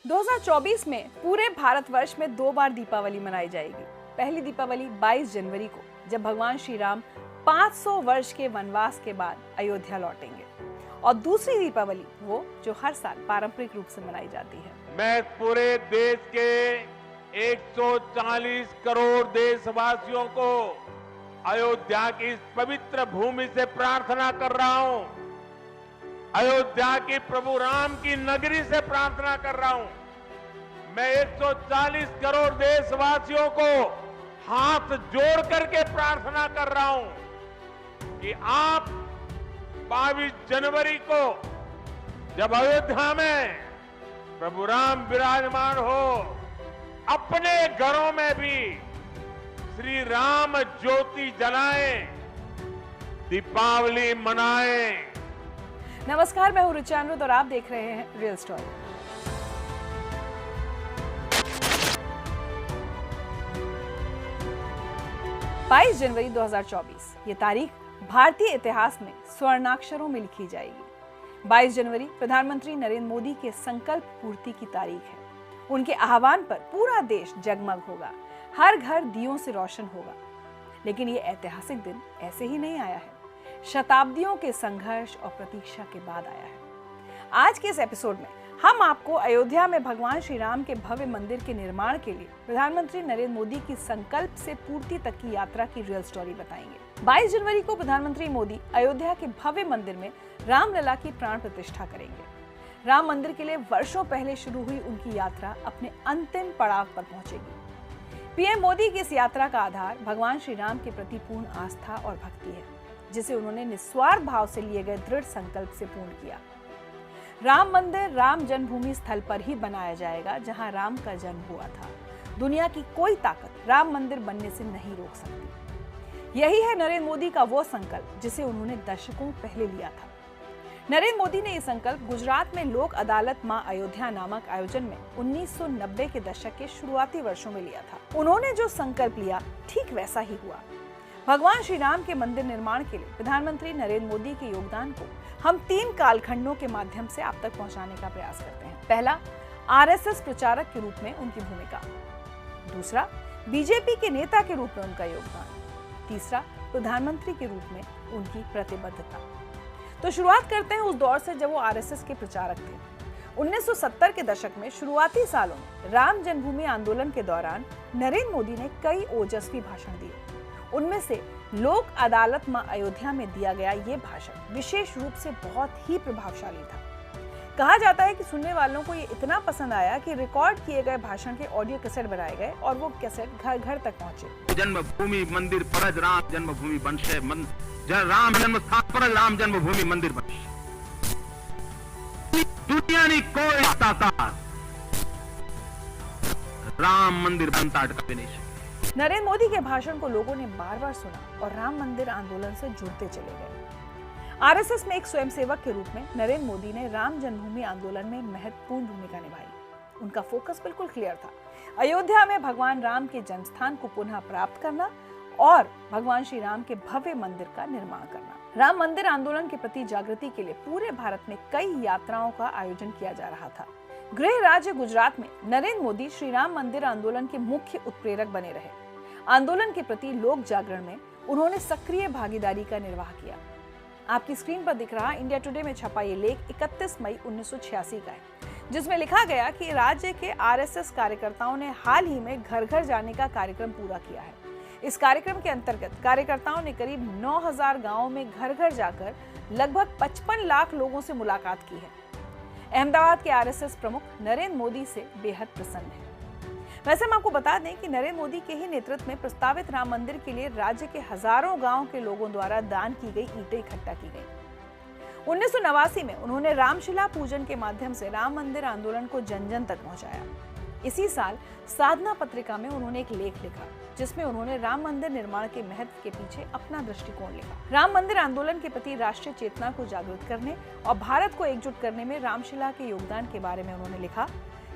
2024 में पूरे भारतवर्ष में 2 बार दीपावली मनाई जाएगी। पहली दीपावली 22 जनवरी को, जब भगवान श्री राम 500 वर्ष के वनवास के बाद अयोध्या लौटेंगे, और दूसरी दीपावली वो जो हर साल पारंपरिक रूप से मनाई जाती है। मैं पूरे देश के 140 करोड़ देशवासियों को अयोध्या की इस पवित्र भूमि से प्रार्थना कर रहा हूं। अयोध्या की प्रभु राम की नगरी से प्रार्थना कर रहा हूं। मैं 140 करोड़ देशवासियों को हाथ जोड़ करके प्रार्थना कर रहा हूं कि आप 22 जनवरी को जब अयोध्या में प्रभु राम विराजमान हो, अपने घरों में भी श्री राम ज्योति जलाएं, दीपावली मनाएं। नमस्कार, मैं हूं रुचि अमृत और आप देख रहे हैं रियल स्टोरी। बाईस जनवरी 2024 ये तारीख भारतीय इतिहास में स्वर्णाक्षरों में लिखी जाएगी। 22 जनवरी प्रधानमंत्री नरेंद्र मोदी के संकल्प पूर्ति की तारीख है। उनके आह्वान पर पूरा देश जगमग होगा, हर घर दियों से रोशन होगा। लेकिन ये ऐतिहासिक दिन ऐसे ही नहीं आया है, शताब्दियों के संघर्ष और प्रतीक्षा के बाद आया है। आज के इस एपिसोड में हम आपको अयोध्या में भगवान श्री राम के भव्य मंदिर के निर्माण के लिए प्रधानमंत्री नरेंद्र मोदी की संकल्प से पूर्ति तक की यात्रा की रियल स्टोरी बताएंगे। 22 जनवरी को प्रधानमंत्री मोदी अयोध्या के भव्य मंदिर में रामलला की प्राण प्रतिष्ठा करेंगे। राम मंदिर के लिए वर्षों पहले शुरू हुई उनकी यात्रा अपने अंतिम पड़ाव पर पहुंचेगी। पीएम मोदी की इस यात्रा का आधार भगवान श्री राम के प्रति पूर्ण आस्था और भक्ति है, जिसे उन्होंने निस्वार्थ भाव से लिए गए दृढ़ संकल्प से पूर्ण किया। राम मंदिर राम जन्मभूमि स्थल पर ही बनाया जाएगा, जहां राम का जन्म हुआ था। दुनिया की कोई ताकत राम मंदिर बनने से नहीं रोक सकती। यही है नरेंद्र मोदी का वो संकल्प जिसे उन्होंने दशकों पहले लिया था। नरेंद्र मोदी ने ये संकल्प गुजरात में लोक अदालत मां अयोध्या नामक आयोजन में 1990 के दशक के शुरुआती वर्षों में लिया था। उन्होंने जो संकल्प लिया ठीक वैसा ही हुआ। भगवान श्री राम के मंदिर निर्माण के लिए प्रधानमंत्री नरेंद्र मोदी के योगदान को हम 3 कालखंडों के माध्यम से आप तक पहुंचाने का प्रयास करते हैं। पहला, आरएसएस प्रचारक के रूप में उनकी भूमिका। दूसरा, बीजेपी के नेता के रूप में उनका योगदान। तीसरा, प्रधानमंत्री के रूप में उनकी प्रतिबद्धता। तो शुरुआत करते हैं उस दौर से जब वो आरएसएस के प्रचारक थे। 1970 के दशक में शुरुआती सालों में राम जन्मभूमि आंदोलन के दौरान नरेंद्र मोदी ने कई ओजस्वी भाषण दिए। उनमें से लोक अदालत मां अयोध्या में दिया गया ये भाषण विशेष रूप से बहुत ही प्रभावशाली था। कहा जाता है कि सुनने वालों को ये इतना पसंद आया कि रिकॉर्ड किए गए भाषण के ऑडियो कैसेट बनाए गए और वो कैसेट घर घर तक पहुंचे। जन्मभूमि मंदिर परज राम जन्मभूमि बनशे राम जन्म स्थान पर राम जन्मभूमि मंदिर बनशे। दुनिया ने कोई ताकत राम मंदिर बनता अटका नहीं। नरेंद्र मोदी के भाषण को लोगों ने बार बार सुना और राम मंदिर आंदोलन से जुड़ते चले गए। आरएसएस में एक स्वयंसेवक के रूप में नरेंद्र मोदी ने राम जन्मभूमि आंदोलन में महत्वपूर्ण भूमिका निभाई। उनका फोकस बिल्कुल क्लियर था, अयोध्या में भगवान राम के जन्मस्थान को पुनः प्राप्त करना और भगवान श्री राम के भव्य मंदिर का निर्माण करना। राम मंदिर आंदोलन के प्रति जागृति के लिए पूरे भारत में कई यात्राओं का आयोजन किया जा रहा था। गृह राज्य गुजरात में नरेंद्र मोदी श्री राम मंदिर आंदोलन के मुख्य उत्प्रेरक बने रहे। आंदोलन के प्रति लोक जागरण में उन्होंने सक्रिय भागीदारी का निर्वाह किया। आपकी स्क्रीन पर दिख रहा इंडिया टुडे में छपा ये लेख 31 मई 1986 का है, जिसमें लिखा गया कि राज्य के आरएसएस कार्यकर्ताओं ने हाल ही में घर घर जाने का कार्यक्रम पूरा किया है। इस कार्यक्रम के अंतर्गत कार्यकर्ताओं ने करीब 9000 गांवों में घर घर जाकर लगभग 55 लाख लोगों से मुलाकात की है। अहमदाबाद के आरएसएस प्रमुख नरेंद्र मोदी से बेहद प्रसन्न है। वैसे हम आपको बता दें कि नरेंद्र मोदी के ही नेतृत्व में प्रस्तावित राम मंदिर के लिए राज्य के हजारों गांवों के लोगों द्वारा दान की गई ईंटें इकट्ठा की गई। 1989 में उन्होंने रामशिला पूजन के माध्यम से राम मंदिर आंदोलन को जन जन तक पहुंचाया। इसी साल साधना पत्रिका में उन्होंने एक लेख लिखा, जिसमें उन्होंने राम मंदिर निर्माण के महत्व के पीछे अपना दृष्टिकोण लिखा। राम मंदिर आंदोलन के प्रति राष्ट्रीय चेतना को जागृत करने और भारत को एकजुट करने में रामशिला के योगदान के बारे में उन्होंने लिखा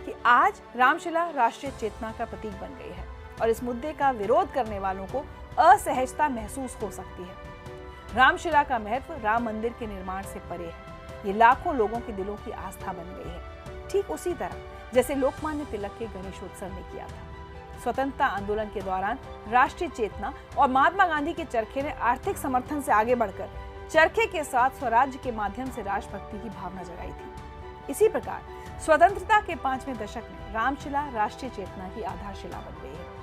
कि आज रामशिला राष्ट्रीय चेतना का प्रतीक बन गई है और इस मुद्दे का विरोध करने वालों को असहजता महसूस हो सकती है। रामशिला का महत्व राम मंदिर के निर्माण से परे है। ये लाखों लोगों के दिलों की आस्था बन गई है। ठीक उसी तरह जैसे लोकमान्य तिलक के गणेशोत्सव ने किया था। स्वतंत्रता आंदोलन के दौरान राष्ट्रीय चेतना और महात्मा गांधी के चरखे ने आर्थिक समर्थन से आगे बढ़कर चरखे के साथ स्वराज्य के माध्यम से राष्ट्रभक्ति की भावना जगाई थी। इसी प्रकार स्वतंत्रता के 5वें दशक में रामशिला राष्ट्रीय चेतना की आधारशिला बन गई है।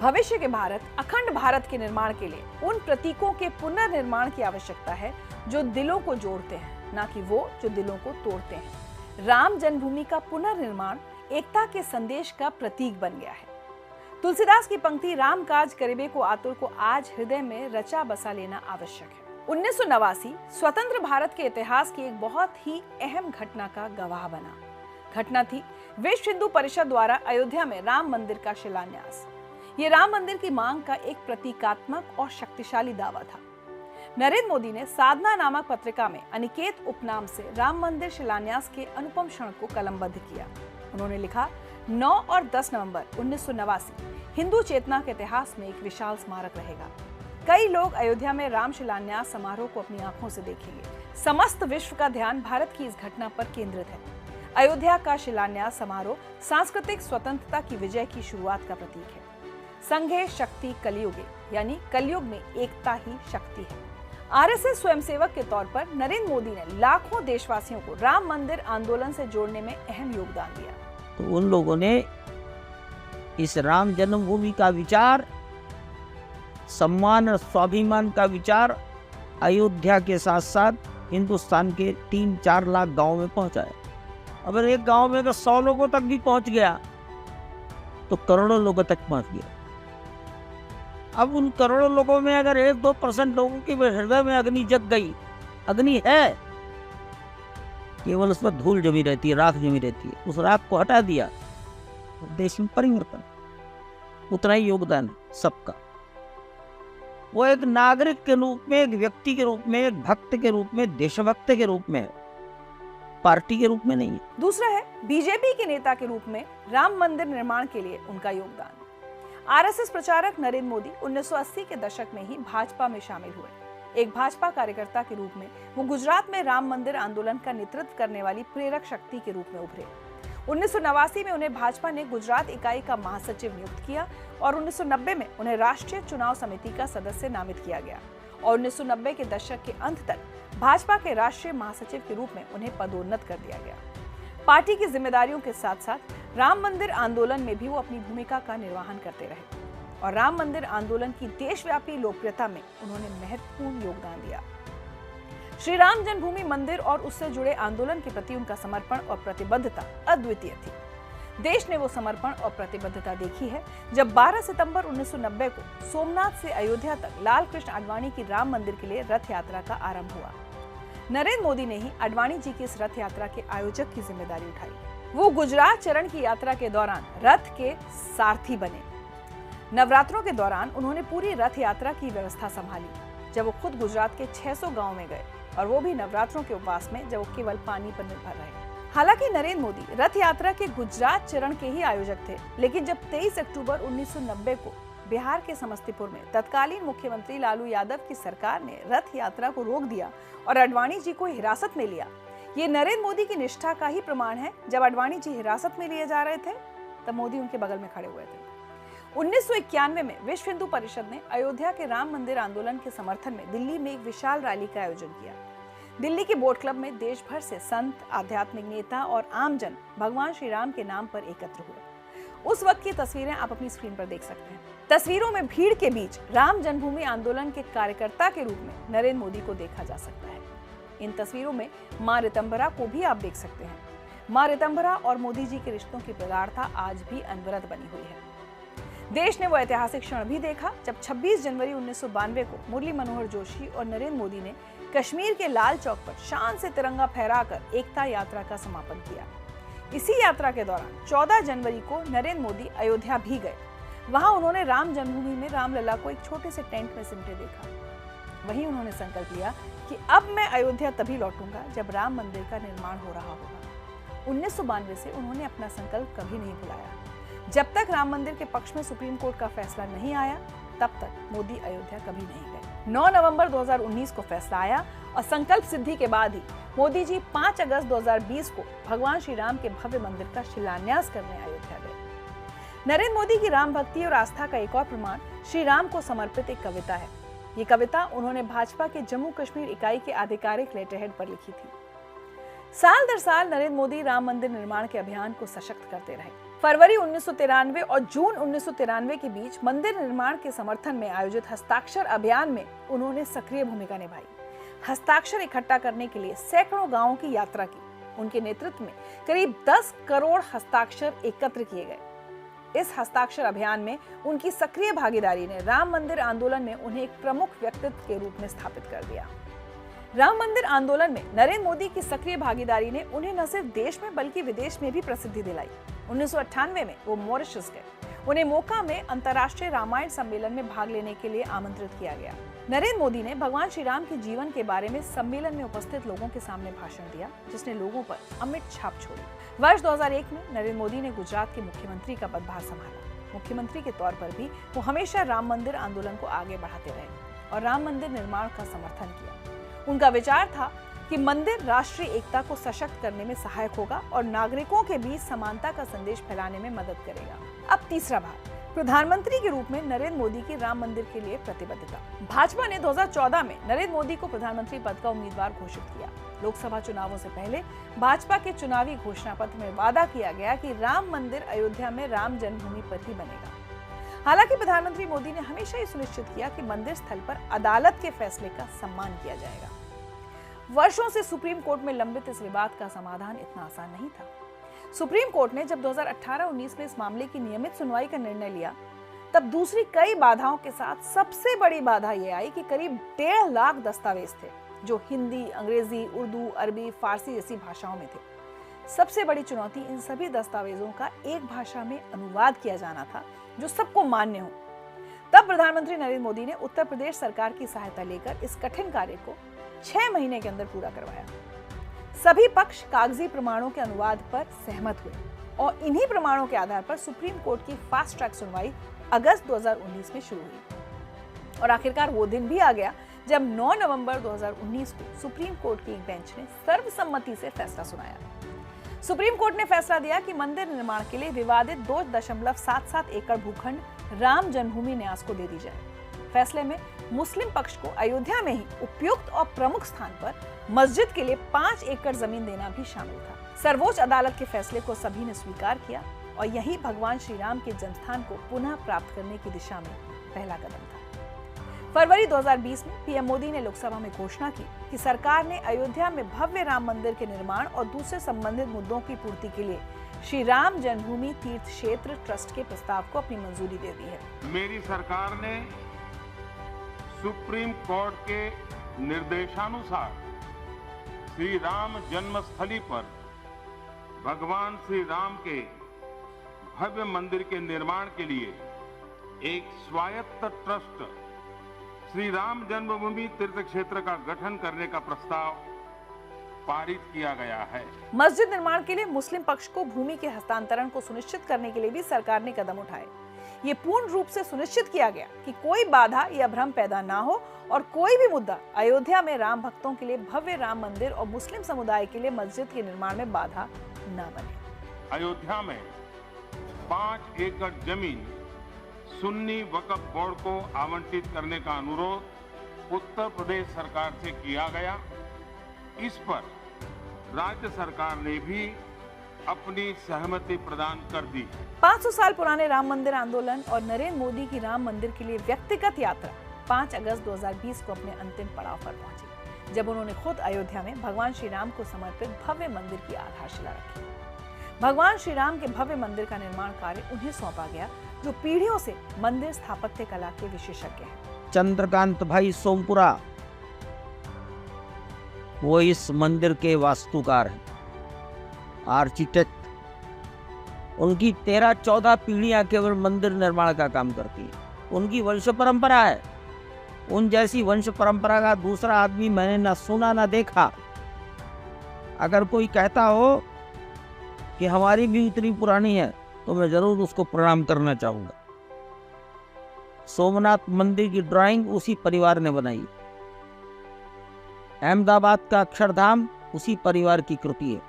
भविष्य के भारत, अखंड भारत के निर्माण के लिए उन प्रतीकों के पुनर्निर्माण की आवश्यकता है जो दिलों को जोड़ते हैं, न कि वो जो दिलों को तोड़ते हैं। राम जन्मभूमि का पुनर्निर्माण एकता के संदेश का प्रतीक बन गया है। तुलसीदास की पंक्ति राम काज करिबे को आतुर को आज हृदय में रचा बसा लेना आवश्यक है। 1989 स्वतंत्र भारत के इतिहास की एक बहुत ही अहम घटना का गवाह बना। घटना थी विश्व हिंदू परिषद द्वारा अयोध्या में राम मंदिर का शिलान्यास। ये राम मंदिर की मांग का एक प्रतीकात्मक और शक्तिशाली दावा था। नरेंद्र मोदी ने साधना नामक पत्रिका में अनिकेत उपनाम से राम मंदिर शिलान्यास के अनुपम क्षण को कलमबद्ध किया। उन्होंने लिखा, 9 और 10 नवंबर 1989 हिंदू चेतना के इतिहास में एक विशाल स्मारक रहेगा। कई लोग अयोध्या में राम शिलान्यास समारोह को अपनी आंखों से देखेंगे। समस्त विश्व का ध्यान भारत की इस घटना पर केंद्रित है। अयोध्या का शिलान्यास समारोह सांस्कृतिक स्वतंत्रता की विजय की शुरुआत का प्रतीक है। संघे शक्ति कलियुगे, यानी कलयुग में एकता ही शक्ति है। आरएसएस स्वयंसेवक के तौर पर नरेंद्र मोदी ने लाखों देशवासियों को राम मंदिर आंदोलन से जोड़ने में अहम योगदान दिया। तो उन लोगों ने इस राम जन्मभूमि का विचार, सम्मान और स्वाभिमान का विचार अयोध्या के साथ साथ हिंदुस्तान के 3-4 लाख गांव में पहुंचाया। अगर एक गांव में अगर 100 लोगों तक भी पहुंच गया तो करोड़ों लोगों तक पहुंच गया। अब उन करोड़ों लोगों में अगर 1-2% लोगों के हृदय में अग्नि जग गई, अग्नि है, केवल उसमें धूल जमी रहती है, राख जमी रहती है, उस राख को हटा दिया, देश में परिवर्तन, उतना ही योगदान है सबका। वो एक नागरिक के रूप में, एक व्यक्ति के रूप में, एक भक्त के रूप में, देशभक्त के रूप में है, पार्टी के रूप में नहीं है। दूसरा है बीजेपी के नेता के रूप में राम मंदिर निर्माण के लिए उनका योगदान। आरएसएस प्रचारक नरेंद्र मोदी 1980 के दशक में ही भाजपा में शामिल हुए। एक भाजपा कार्यकर्ता के रूप में वो गुजरात में राम मंदिर आंदोलन का नेतृत्व करने वाली प्रेरक शक्ति के रूप में उभरे। 1989 में उन्हें भाजपा ने गुजरात इकाई का महासचिव नियुक्त किया और 1990 में उन्हें राष्ट्रीय चुनाव समिति का सदस्य नामित किया गया और 1990 के दशक के अंत तक भाजपा के राष्ट्रीय महासचिव के रूप में उन्हें पदोन्नत कर दिया गया। पार्टी की जिम्मेदारियों के साथ साथ राम मंदिर आंदोलन में भी वो अपनी भूमिका का निर्वहन करते रहे और राम मंदिर आंदोलन की देशव्यापी लोकप्रियता में उन्होंने महत्वपूर्ण योगदान दिया। श्री राम जन्मभूमि मंदिर और उससे जुड़े आंदोलन के प्रति उनका समर्पण और प्रतिबद्धता अद्वितीय थी। देश ने वो समर्पण और प्रतिबद्धता देखी है जब 12 सितंबर 1990 को सोमनाथ से अयोध्या तक लाल कृष्ण आडवाणी की राम मंदिर के लिए रथ यात्रा का आरंभ हुआ। नरेंद्र मोदी ने ही आडवाणी जी की इस रथ यात्रा के आयोजक की जिम्मेदारी उठाई। वो गुजरात चरण की यात्रा के दौरान रथ के सारथी बने। नवरात्रों के दौरान उन्होंने पूरी रथ यात्रा की व्यवस्था संभाली जब वो खुद गुजरात के 600 गांव में गए और वो भी नवरात्रों के उपवास में जब वो केवल पानी पर निर्भर रहे। हालांकि नरेंद्र मोदी रथ यात्रा के गुजरात चरण के ही आयोजक थे, लेकिन जब 23 अक्टूबर 1990 को बिहार के समस्तीपुर में तत्कालीन मुख्यमंत्री लालू यादव की सरकार ने रथ यात्रा को रोक दिया और आडवाणी जी को हिरासत में लिया, ये नरेंद्र मोदी की निष्ठा का ही प्रमाण है। जब आडवाणी जी हिरासत में लिए जा रहे थे तब मोदी उनके बगल में खड़े हुए थे। 1991 में विश्व हिंदू परिषद ने अयोध्या के राम मंदिर आंदोलन के समर्थन में दिल्ली में एक विशाल रैली का आयोजन किया। दिल्ली के बोट क्लब में देश भर से संत, आध्यात्मिक नेता और आमजन भगवान श्री राम के नाम पर एकत्र हुए। उस वक्त की तस्वीरें आप अपनी स्क्रीन पर देख सकते हैं। तस्वीरों में भीड़ के बीच राम जन्मभूमि आंदोलन के कार्यकर्ता के रूप में नरेंद्र मोदी को देखा जा सकता है। इन तस्वीरों में मां ऋतंभरा को भी आप देख सकते हैं। मां ऋतंभरा और मोदी जी के रिश्तों की प्रगाढ़ता आज भी अनवरत बनी हुई है। देश ने वो ऐतिहासिक क्षण भी देखा जब 26 जनवरी 1992 को मुरली मनोहर जोशी और नरेंद्र मोदी ने कश्मीर के लाल चौक पर शान से तिरंगा फहराकर एकता यात्रा का समापन किया। इसी यात्रा के दौरान 14 जनवरी को नरेंद्र मोदी अयोध्या भी गए। वहां उन्होंने राम जन्मभूमि में रामलला को एक छोटे से टेंट में सिमटे देखा। वहीं उन्होंने संकल्प लिया कि अब मैं अयोध्या तभी लौटूंगा जब राम मंदिर का निर्माण हो रहा होगा। 1992 से उन्होंने अपना संकल्प कभी नहीं भुलाया। जब तक राम मंदिर के पक्ष में सुप्रीम कोर्ट का फैसला नहीं आया तब तक मोदी अयोध्या कभी नहीं गए। 9 नवंबर 2019 को फैसला आया और संकल्प सिद्धि के बाद ही मोदी जी 5 अगस्त 2020 को भगवान श्री राम के भव्य मंदिर का शिलान्यास करने अयोध्या गए। नरेंद्र मोदी की राम भक्ति और आस्था का एक और प्रमाण श्री राम को समर्पित एक कविता है। ये कविता उन्होंने भाजपा के जम्मू कश्मीर इकाई के आधिकारिक लेटरहेड पर लिखी थी। साल दर साल नरेंद्र मोदी राम मंदिर निर्माण के अभियान को सशक्त करते रहे। फरवरी 1993 और जून 1993 के बीच मंदिर निर्माण के समर्थन में आयोजित हस्ताक्षर अभियान में उन्होंने सक्रिय भूमिका निभाई। हस्ताक्षर इकट्ठा करने के लिए सैकड़ों गांवों की यात्रा की। उनके नेतृत्व में करीब 10 करोड़ हस्ताक्षर एकत्र किए गए। इस हस्ताक्षर अभियान में उनकी सक्रिय भागीदारी ने राम मंदिर आंदोलन में उन्हें एक प्रमुख व्यक्तित्व के रूप में स्थापित कर दिया। राम मंदिर आंदोलन में नरेंद्र मोदी की सक्रिय भागीदारी ने उन्हें न सिर्फ देश में बल्कि विदेश में भी प्रसिद्धि दिलाई। 1998 में वो मॉरिशस गए। उन्हें मोका में अंतर्राष्ट्रीय रामायण सम्मेलन में भाग लेने के लिए आमंत्रित किया गया। नरेंद्र मोदी ने भगवान श्री राम के जीवन के बारे में सम्मेलन में उपस्थित लोगों के सामने भाषण दिया, जिसने लोगों पर अमिट छाप छोड़ी। वर्ष 2001 में नरेंद्र मोदी ने गुजरात के मुख्यमंत्री का पदभार संभाला। मुख्यमंत्री के तौर पर भी वो हमेशा राम मंदिर आंदोलन को आगे बढ़ाते रहे और राम मंदिर निर्माण का समर्थन किया। उनका विचार था कि मंदिर राष्ट्रीय एकता को सशक्त करने में सहायक होगा और नागरिकों के बीच समानता का संदेश फैलाने में मदद करेगा। अब तीसरा भाग, प्रधानमंत्री के रूप में नरेंद्र मोदी की राम मंदिर के लिए प्रतिबद्धता। भाजपा ने 2014 में नरेंद्र मोदी को प्रधानमंत्री पद का उम्मीदवार घोषित किया। लोकसभा चुनावों से पहले भाजपा के चुनावी घोषणा पत्र में वादा किया गया कि राम मंदिर अयोध्या में राम जन्मभूमि पर ही बनेगा। हालांकि प्रधानमंत्री मोदी ने हमेशा ये सुनिश्चित किया कि मंदिर स्थल पर अदालत के फैसले का सम्मान किया जाएगा। वर्षों से सुप्रीम कोर्ट में लंबित इस विवाद का समाधान इतना आसान नहीं था। सुप्रीम कोर्ट ने जब 2018-19 में इस मामले की नियमित सुनवाई का निर्णय लिया, तब दूसरी कई बाधाओं के साथ सबसे बड़ी बाधा यह आई कि करीब 1.5 लाख दस्तावेज थे जो हिंदी, अंग्रेजी, उर्दू, अरबी, फारसी जैसी भाषाओं में थे। सबसे बड़ी चुनौती इन सभी दस्तावेजों का एक भाषा में अनुवाद किया जाना था जो सबको मान्य हो। तब प्रधानमंत्री नरेंद्र मोदी ने उत्तर प्रदेश सरकार की सहायता लेकर इस कठिन कार्य को 6 महीने के अंदर पूरा करवाया। सभी पक्ष कागजी प्रमाणों के अनुवाद पर सहमत हुए और इन्हीं प्रमाणों के आधार पर सुप्रीम कोर्ट की फास्ट ट्रैक सुनवाई अगस्त 2019 में शुरू हुई और आखिरकार वो दिन भी आ गया जब 9 नवंबर 2019 को सुप्रीम कोर्ट की एक बेंच ने सर्वसम्मति से फैसला सुनाया। सुप्रीम कोर्ट ने फैसला दिया कि मंदिर निर्माण के लिए विवादित 2.77 एकड़ भूखंड राम जन्मभूमि न्यास को दे दी जाए। फैसले में मुस्लिम पक्ष को अयोध्या में ही उपयुक्त और प्रमुख स्थान पर मस्जिद के लिए 5 एकड़ जमीन देना भी शामिल था। सर्वोच्च अदालत के फैसले को सभी ने स्वीकार किया और यही भगवान श्री राम के जन्मस्थान को पुनः प्राप्त करने की दिशा में पहला कदम था। फरवरी 2020 में पीएम मोदी ने लोकसभा में घोषणा की कि सरकार ने अयोध्या में भव्य राम मंदिर के निर्माण और दूसरे संबंधित मुद्दों की पूर्ति के लिए श्री राम जन्मभूमि तीर्थ क्षेत्र ट्रस्ट के प्रस्ताव को अपनी मंजूरी दे दी है। मेरी सरकार ने सुप्रीम कोर्ट के निर्देशानुसार श्री राम जन्मस्थली पर भगवान श्री राम के भव्य मंदिर के निर्माण के लिए एक स्वायत्त ट्रस्ट श्री राम जन्मभूमि तीर्थ क्षेत्र का गठन करने का प्रस्ताव पारित किया गया है। मस्जिद निर्माण के लिए मुस्लिम पक्ष को भूमि के हस्तांतरण को सुनिश्चित करने के लिए भी सरकार ने कदम उठाए। ये पूर्ण रूप से सुनिश्चित किया गया कि कोई बाधा या भ्रम पैदा ना हो और कोई भी मुद्दा अयोध्या में राम भक्तों के लिए भव्य राम मंदिर और मुस्लिम समुदाय के लिए मस्जिद के निर्माण में बाधा न बने। अयोध्या में 5 एकड़ जमीन सुन्नी वक्फ बोर्ड को आवंटित करने का अनुरोध उत्तर प्रदेश सरकार से किया गया। इस पर राज्य सरकार ने भी अपनी सहमति प्रदान कर दी। 500 साल पुराने राम मंदिर आंदोलन और नरेंद्र मोदी की राम मंदिर के लिए व्यक्तिगत यात्रा 5 अगस्त 2020 को अपने अंतिम पड़ाव पर पहुंची, जब उन्होंने खुद अयोध्या में भगवान श्री राम को समर्पित भव्य मंदिर की आधारशिला रखी। भगवान श्री राम के भव्य मंदिर का निर्माण कार्य उन्हें सौंपा गया, जो पीढ़ियों से मंदिर स्थापत्य कला के विशेषज्ञ हैं। चंद्रकांत भाई सोमपुरा वो इस मंदिर के वास्तुकार हैं, आर्किटेक्ट। उनकी 13-14 पीढ़ियां केवल मंदिर निर्माण का काम करती है। उनकी वंश परंपरा है। उन जैसी वंश परंपरा का दूसरा आदमी मैंने ना सुना ना देखा। अगर कोई कहता हो कि हमारी भी इतनी पुरानी है तो मैं जरूर उसको प्रणाम करना चाहूंगा। सोमनाथ मंदिर की ड्राइंग उसी परिवार ने बनाई। अहमदाबाद का अक्षरधाम उसी परिवार की कृति है।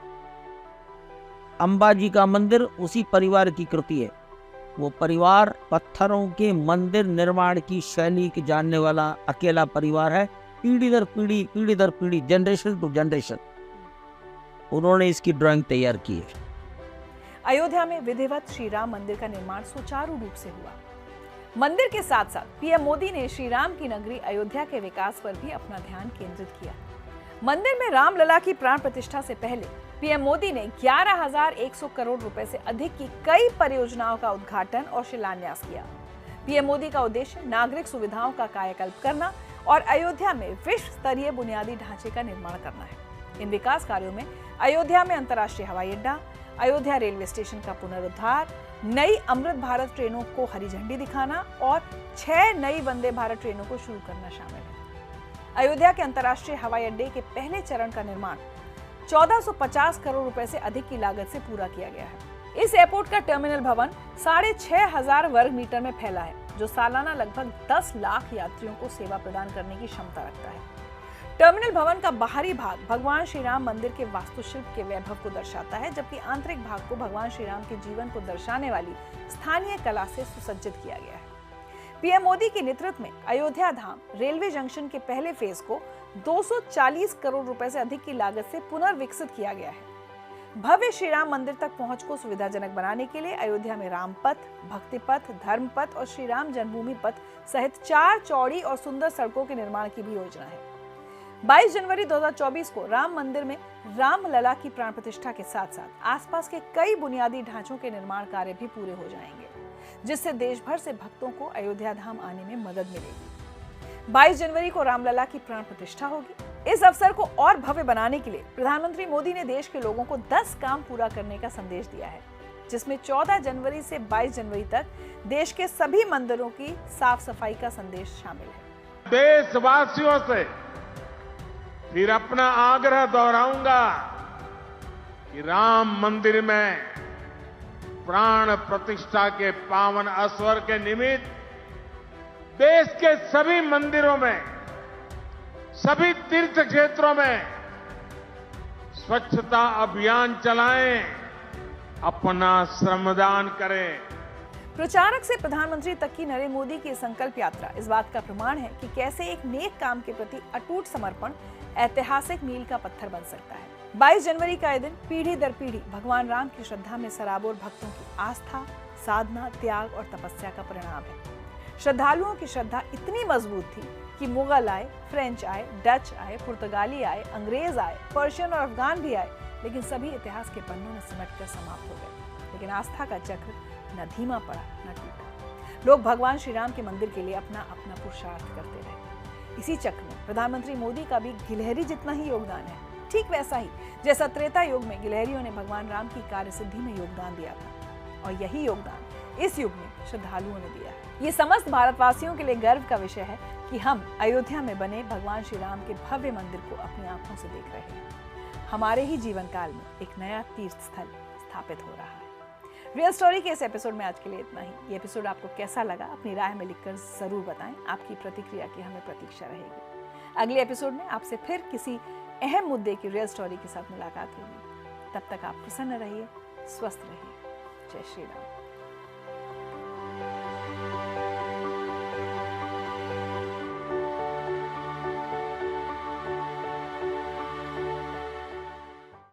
अंबाजी का मंदिर उसी परिवार की कृति है। वो परिवार पत्थरों के मंदिर निर्माण की शैली के जानने वाला अकेला परिवार है। पीढ़ी दर पीढ़ी, जनरेशन टू जनरेशन उन्होंने इसकी ड्राइंग तैयार की है। अयोध्या में विधिवत श्री राम मंदिर का निर्माण सुचारू रूप से हुआ। मंदिर के साथ साथ पीएम मोदी ने श्री राम की नगरी अयोध्या के विकास पर भी अपना ध्यान केंद्रित किया। मंदिर में रामलला की प्राण प्रतिष्ठा से पहले पीएम मोदी ने 11,100 करोड़ रुपए से अधिक की कई परियोजनाओं का उद्घाटन और शिलान्यास किया। पीएम मोदी का उद्देश्य नागरिक सुविधाओं का कायाकल्प करना और अयोध्या में विश्व स्तरीय बुनियादी ढांचे का निर्माण करना है। इन विकास कार्यों में अयोध्या में अंतर्राष्ट्रीय हवाई अड्डा, अयोध्या रेलवे स्टेशन का पुनरुद्धार, नई अमृत भारत ट्रेनों को हरी झंडी दिखाना और 6 नई वंदे भारत ट्रेनों को शुरू करना शामिल है। अयोध्या के अंतर्राष्ट्रीय हवाई अड्डे के पहले चरण का निर्माण 1450 करोड़ रुपए से अधिक की लागत से पूरा किया गया है। इस एयरपोर्ट का टर्मिनल भवन 6,500 वर्ग मीटर में फैला है, जो सालाना लगभग 10 लाख यात्रियों को सेवा प्रदान करने की क्षमता रखता है। टर्मिनल भवन का बाहरी भाग भगवान श्री राम मंदिर के वास्तुशिल्प के वैभव को दर्शाता है, जबकि आंतरिक भाग को भगवान श्री राम के जीवन को दर्शाने वाली स्थानीय कला से सुसज्जित किया गया है। पीएम मोदी के नेतृत्व में अयोध्या धाम रेलवे जंक्शन के पहले फेज को 240 करोड़ रुपए से अधिक की लागत से पुनर्विकसित किया गया है। भव्य श्री राम मंदिर तक पहुंच को सुविधाजनक बनाने के लिए अयोध्या में राम पथ, भक्ति पथ, धर्म पथ और श्री राम जन्मभूमि पथ सहित 4 चौड़ी और सुंदर सड़कों के निर्माण की भी योजना है। 22 जनवरी 2024 को राम मंदिर में रामलला की प्राण प्रतिष्ठा के साथ साथ आसपास के कई बुनियादी ढांचों के निर्माण कार्य भी पूरे हो जाएंगे, जिससे देश भर से भक्तों को अयोध्या धाम आने में मदद मिलेगी। 22 जनवरी को रामलला की प्राण प्रतिष्ठा होगी। इस अवसर को और भव्य बनाने के लिए प्रधानमंत्री मोदी ने देश के लोगों को 10 काम पूरा करने का संदेश दिया है, जिसमें 14 जनवरी से 22 जनवरी तक देश के सभी मंदिरों की साफ सफाई का संदेश शामिल है। देशवासियों से फिर अपना आग्रह दोहराऊंगा कि राम मंदिर में प्राण प्रतिष्ठा के पावन अवसर के निमित्त देश के सभी मंदिरों में, सभी तीर्थ क्षेत्रों में स्वच्छता अभियान चलाएं, अपना श्रमदान करें। प्रचारक से प्रधानमंत्री तक की नरेंद्र मोदी की संकल्प यात्रा इस बात का प्रमाण है कि कैसे एक नेक काम के प्रति अटूट समर्पण ऐतिहासिक मील का पत्थर बन सकता है। 22 जनवरी का यह दिन पीढ़ी दर पीढ़ी भगवान राम की श्रद्धा में सराबोर भक्तों की आस्था, साधना, त्याग और तपस्या का परिणाम है। श्रद्धालुओं की श्रद्धा इतनी मजबूत थी कि मुगल आए, फ्रेंच आए, डच आए, पुर्तगाली आए, अंग्रेज आए, पर्शियन और अफगान भी आए, लेकिन सभी इतिहास के पन्नों में सिमटकर समाप्त हो गए। लेकिन आस्था का चक्र न धीमा पड़ा न टूटा। लोग भगवान श्री राम के मंदिर के लिए अपना अपना पुरुषार्थ करते रहे। इसी चक्र में प्रधानमंत्री मोदी का भी गिलहरी जितना ही योगदान है, ठीक वैसा ही जैसा त्रेता युग में गिलहरियों ने भगवान राम की कार्य सिद्धि में योगदान दिया था, और यही योगदान इस युग में श्रद्धालुओं ने दिया है। ये समस्त भारतवासियों के लिए गर्व का विषय है कि हम अयोध्या में बने भगवान श्री राम के भव्य मंदिर को अपनी आंखों से देख रहे हैं। हमारे ही जीवन काल में एक नया तीर्थ स्थल स्थापित हो रहा है। रियल स्टोरी के इस एपिसोड में आज के लिए इतना ही। ये एपिसोड आपको कैसा लगा अपनी राय में लिखकर जरूर बताएं। आपकी प्रतिक्रिया की हमें प्रतीक्षा रहेगी। अगले एपिसोड में आपसे फिर किसी अहम मुद्दे की रियल स्टोरी के साथ मुलाकात होगी। तब तक आप प्रसन्न रहिए, स्वस्थ रहिए। जय श्री राम।